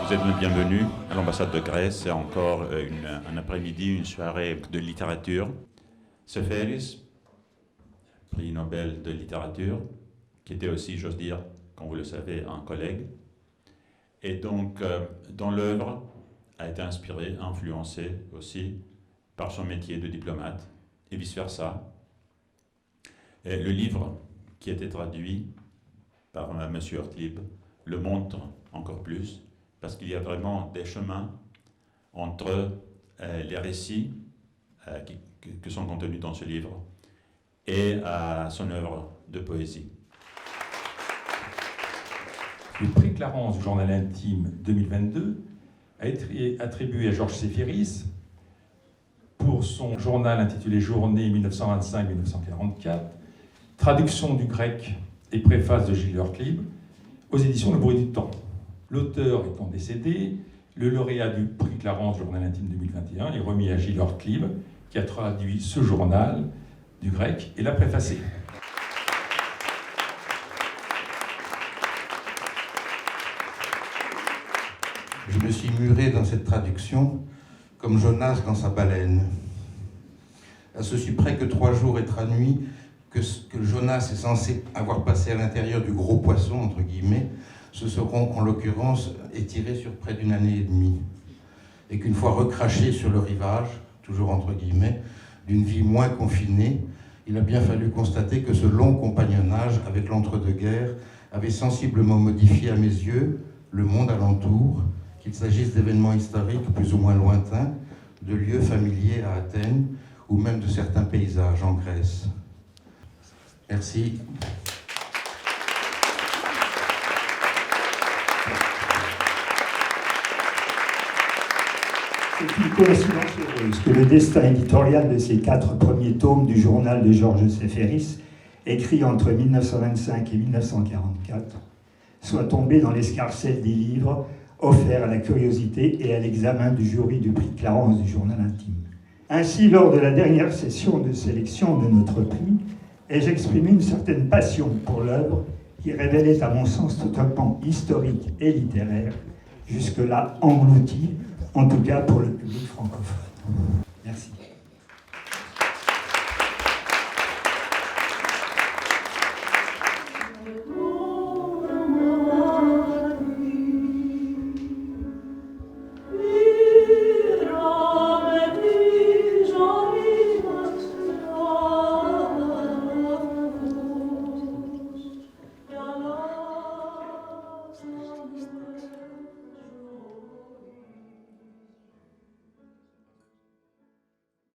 Vous êtes le bienvenu à l'ambassade de Grèce. C'est encore un après-midi, une soirée de littérature. Seferis, prix Nobel de littérature, qui était aussi, j'ose dire, comme vous le savez, un collègue. Et donc, dans l'œuvre, a été inspiré, influencé aussi par son métier de diplomate, et vice-versa. Et le livre, qui a été traduit par M. Ortlieb, le montre encore plus, parce qu'il y a vraiment des chemins entre les récits qui sont contenus dans ce livre et son œuvre de poésie. Le prix Clarence du journal intime 2022 a été attribué à Georges Seferis pour son journal intitulé Journée 1925-1944, traduction du grec et préface de Gilles Ortlieb aux éditions Le Bruit du Temps. L'auteur étant décédé, le lauréat du prix Clarence du journal intime 2021 est remis à Gilles Ortlieb, qui a traduit ce journal du grec et l'a préfacé. Je me suis muré dans cette traduction comme Jonas dans sa baleine. À ceci près que 3 jours et 3 nuits que Jonas est censé avoir passé à l'intérieur du gros poisson, entre guillemets, se seront en l'occurrence étirés sur près d'1 année et demie. Et qu'une fois recraché sur le rivage, toujours entre guillemets, d'une vie moins confinée, il a bien fallu constater que ce long compagnonnage avec l'entre-deux-guerres avait sensiblement modifié à mes yeux le monde alentour, qu'il s'agisse d'événements historiques plus ou moins lointains, de lieux familiers à Athènes, ou même de certains paysages en Grèce. Merci. C'est une coïncidence heureuse que le destin éditorial de ces 4 premiers tomes du journal de Georges Seferis, écrit entre 1925 et 1944, soit tombé dans l'escarcelle des livres offerts à la curiosité et à l'examen du jury du prix Clarence du journal intime. Ainsi, lors de la dernière session de sélection de notre prix, ai-je exprimé une certaine passion pour l'œuvre qui révélait à mon sens totalement historique et littéraire, jusque-là engloutie, en tout cas pour le public francophone. Merci.